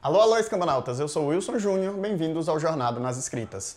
Alô, alô, escambonautas! Eu sou o Wilson Júnior, bem-vindos ao Jornada nas Escritas.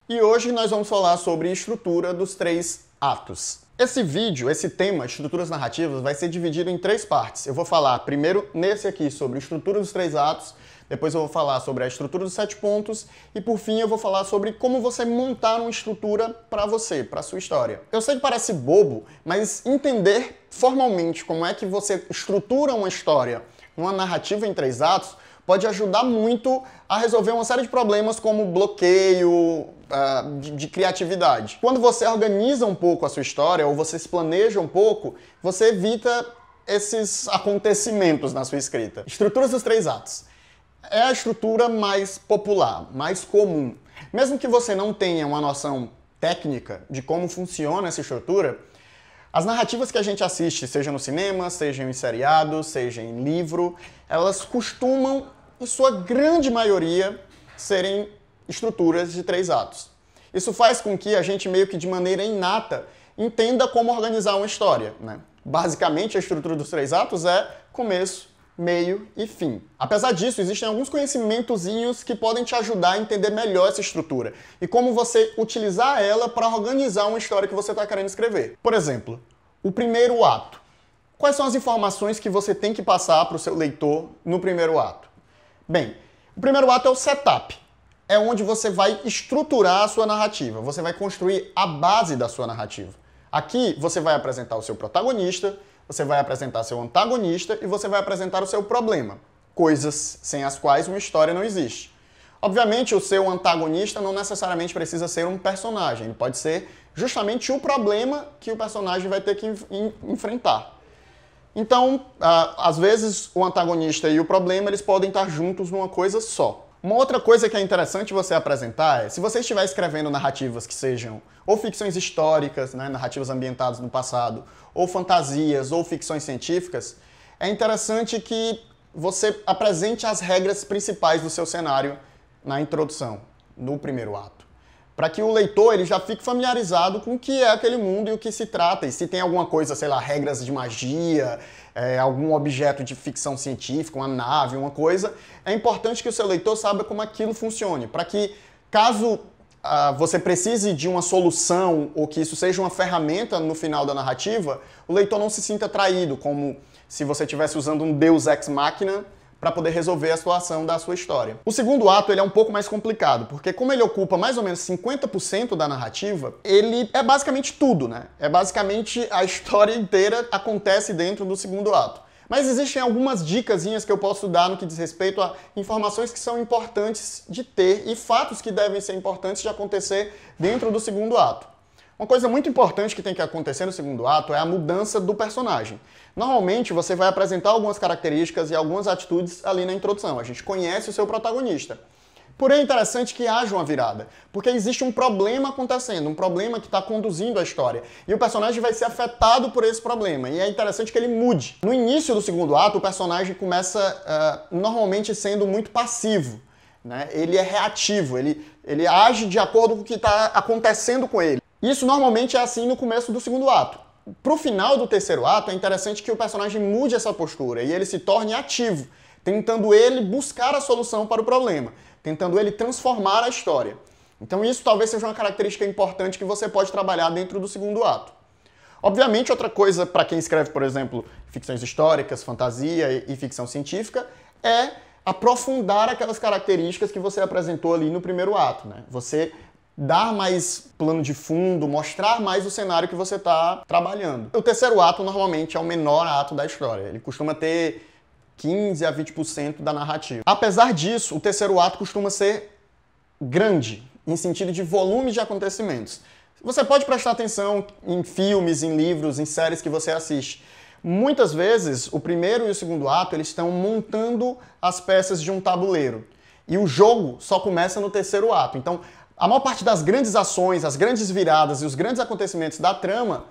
E hoje nós vamos falar sobre estrutura dos 3 atos. Esse vídeo, esse tema, estruturas narrativas, vai ser dividido em 3 partes. Eu vou falar primeiro nesse aqui sobre estrutura dos 3 atos, depois eu vou falar sobre a estrutura dos 7 pontos e por fim eu vou falar sobre como você montar uma estrutura para você, para sua história. Eu sei que parece bobo, mas entender formalmente como é que você estrutura uma história, uma narrativa em 3 atos, pode ajudar muito a resolver uma série de problemas como bloqueio de criatividade. Quando você organiza um pouco a sua história ou você se planeja um pouco, você evita esses acontecimentos na sua escrita. Estruturas dos 3 atos. É a estrutura mais popular, mais comum. Mesmo que você não tenha uma noção técnica de como funciona essa estrutura, as narrativas que a gente assiste, seja no cinema, seja em seriado, seja em livro, elas costumam, em sua grande maioria, serem estruturas de 3 atos. Isso faz com que a gente meio que de maneira inata entenda como organizar uma história, né? Basicamente, a estrutura dos 3 atos é começo, meio e fim. Apesar disso, existem alguns conhecimentozinhos que podem te ajudar a entender melhor essa estrutura e como você utilizar ela para organizar uma história que você está querendo escrever. Por exemplo, o primeiro ato. Quais são as informações que você tem que passar para o seu leitor no primeiro ato? Bem, o primeiro ato é o setup. É onde você vai estruturar a sua narrativa. Você vai construir a base da sua narrativa. Aqui você vai apresentar o seu protagonista, você vai apresentar seu antagonista e você vai apresentar o seu problema. Coisas sem as quais uma história não existe. Obviamente, o seu antagonista não necessariamente precisa ser um personagem. Ele pode ser justamente o problema que o personagem vai ter que enfrentar. Então, às vezes, o antagonista e o problema eles podem estar juntos numa coisa só. Uma outra coisa que é interessante você apresentar é, se você estiver escrevendo narrativas que sejam ou ficções históricas, né, narrativas ambientadas no passado, ou fantasias, ou ficções científicas, é interessante que você apresente as regras principais do seu cenário na introdução, no primeiro ato. Para que o leitor ele já fique familiarizado com o que é aquele mundo e o que se trata, e se tem alguma coisa, sei lá, regras de magia, algum objeto de ficção científica, uma nave, uma coisa, é importante que o seu leitor saiba como aquilo funcione, para que, caso você precise de uma solução ou que isso seja uma ferramenta no final da narrativa, o leitor não se sinta traído, como se você estivesse usando um Deus Ex Machina para poder resolver a situação da sua história. O segundo ato ele é um pouco mais complicado, porque como ele ocupa mais ou menos 50% da narrativa, ele é basicamente tudo, né? É basicamente a história inteira acontece dentro do segundo ato. Mas existem algumas dicasinhas que eu posso dar no que diz respeito a informações que são importantes de ter e fatos que devem ser importantes de acontecer dentro do segundo ato. Uma coisa muito importante que tem que acontecer no segundo ato é a mudança do personagem. Normalmente você vai apresentar algumas características e algumas atitudes ali na introdução. A gente conhece o seu protagonista. Porém é interessante que haja uma virada, porque existe um problema acontecendo, um problema que está conduzindo a história. E o personagem vai ser afetado por esse problema, e é interessante que ele mude. No início do segundo ato, o personagem começa normalmente sendo muito passivo, né? Ele é reativo, ele age de acordo com o que está acontecendo com ele. Isso normalmente é assim no começo do segundo ato. Para o final do terceiro ato, é interessante que o personagem mude essa postura e ele se torne ativo, tentando ele buscar a solução para o problema, tentando ele transformar a história. Então isso talvez seja uma característica importante que você pode trabalhar dentro do segundo ato. Obviamente, outra coisa para quem escreve, por exemplo, ficções históricas, fantasia e ficção científica, é aprofundar aquelas características que você apresentou ali no primeiro ato, né? Você dar mais plano de fundo, mostrar mais o cenário que você está trabalhando. O terceiro ato, normalmente, é o menor ato da história. Ele costuma ter 15 a 20% da narrativa. Apesar disso, o terceiro ato costuma ser grande, em sentido de volume de acontecimentos. Você pode prestar atenção em filmes, em livros, em séries que você assiste. Muitas vezes, o primeiro e o segundo ato, eles estão montando as peças de um tabuleiro. E o jogo só começa no terceiro ato. Então, a maior parte das grandes ações, as grandes viradas e os grandes acontecimentos da trama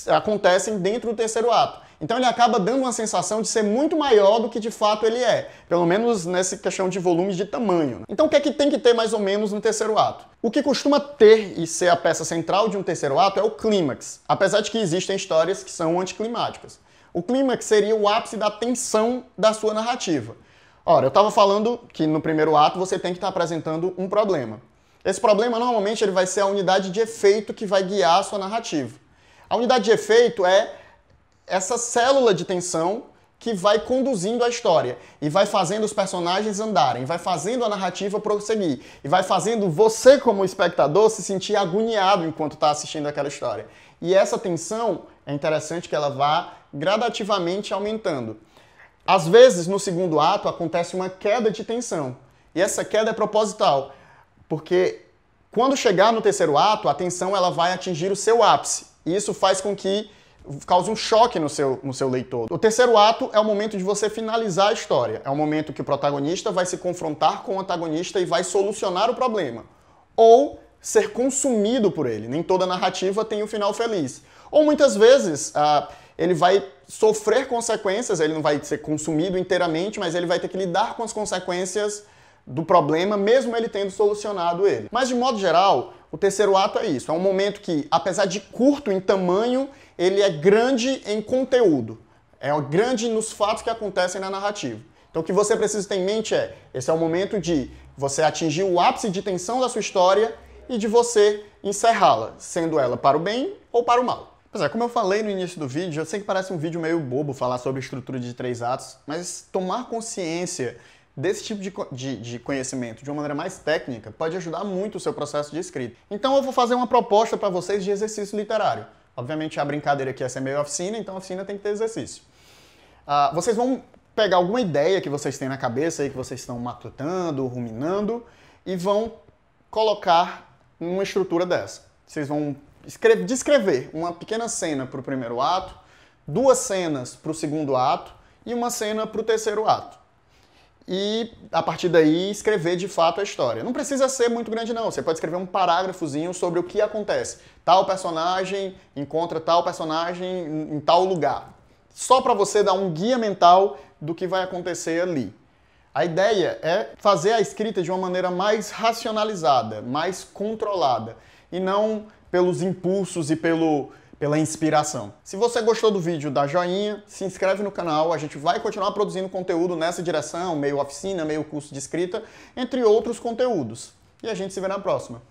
acontecem dentro do terceiro ato. Então ele acaba dando uma sensação de ser muito maior do que de fato ele é, pelo menos nessa questão de volume de tamanho. Então o que é que tem que ter mais ou menos no terceiro ato? O que costuma ter e ser a peça central de um terceiro ato é o clímax, apesar de que existem histórias que são anticlimáticas. O clímax seria o ápice da tensão da sua narrativa. Ora, eu estava falando que no primeiro ato você tem que estar apresentando um problema. Esse problema normalmente ele vai ser a unidade de efeito que vai guiar a sua narrativa. A unidade de efeito é essa célula de tensão que vai conduzindo a história e vai fazendo os personagens andarem, vai fazendo a narrativa prosseguir e vai fazendo você como espectador se sentir agoniado enquanto está assistindo aquela história. E essa tensão é interessante que ela vá gradativamente aumentando. Às vezes, no segundo ato, acontece uma queda de tensão. E essa queda é proposital, porque quando chegar no terceiro ato, a tensão ela vai atingir o seu ápice. E isso faz com que cause um choque no seu leitor. O terceiro ato é o momento de você finalizar a história. É o momento que o protagonista vai se confrontar com o antagonista e vai solucionar o problema. Ou ser consumido por ele. Nem toda narrativa tem um final feliz. Ou muitas vezes ele vai sofrer consequências, ele não vai ser consumido inteiramente, mas ele vai ter que lidar com as consequências do problema, mesmo ele tendo solucionado ele. Mas, de modo geral, o terceiro ato é isso. É um momento que, apesar de curto em tamanho, ele é grande em conteúdo. É grande nos fatos que acontecem na narrativa. Então, o que você precisa ter em mente é, esse é o momento de você atingir o ápice de tensão da sua história e de você encerrá-la, sendo ela para o bem ou para o mal. Pois é, como eu falei no início do vídeo, eu sei que parece um vídeo meio bobo falar sobre estrutura de 3 atos, mas tomar consciência desse tipo de conhecimento de uma maneira mais técnica pode ajudar muito o seu processo de escrita. Então eu vou fazer uma proposta para vocês de exercício literário. Obviamente a brincadeira aqui é ser meio oficina, então a oficina tem que ter exercício. Vocês vão pegar alguma ideia que vocês têm na cabeça aí, que vocês estão matutando, ruminando, e vão colocar numa estrutura dessa. Vocês vão descrever uma pequena cena para o primeiro ato, 2 cenas para o segundo ato e uma cena para o terceiro ato. E, a partir daí, escrever de fato a história. Não precisa ser muito grande, não. Você pode escrever um parágrafozinho sobre o que acontece. Tal personagem encontra tal personagem em tal lugar. Só para você dar um guia mental do que vai acontecer ali. A ideia é fazer a escrita de uma maneira mais racionalizada, mais controlada, e não pelos impulsos e pela inspiração. Se você gostou do vídeo, dá joinha, se inscreve no canal, a gente vai continuar produzindo conteúdo nessa direção, meio oficina, meio curso de escrita, entre outros conteúdos. E a gente se vê na próxima.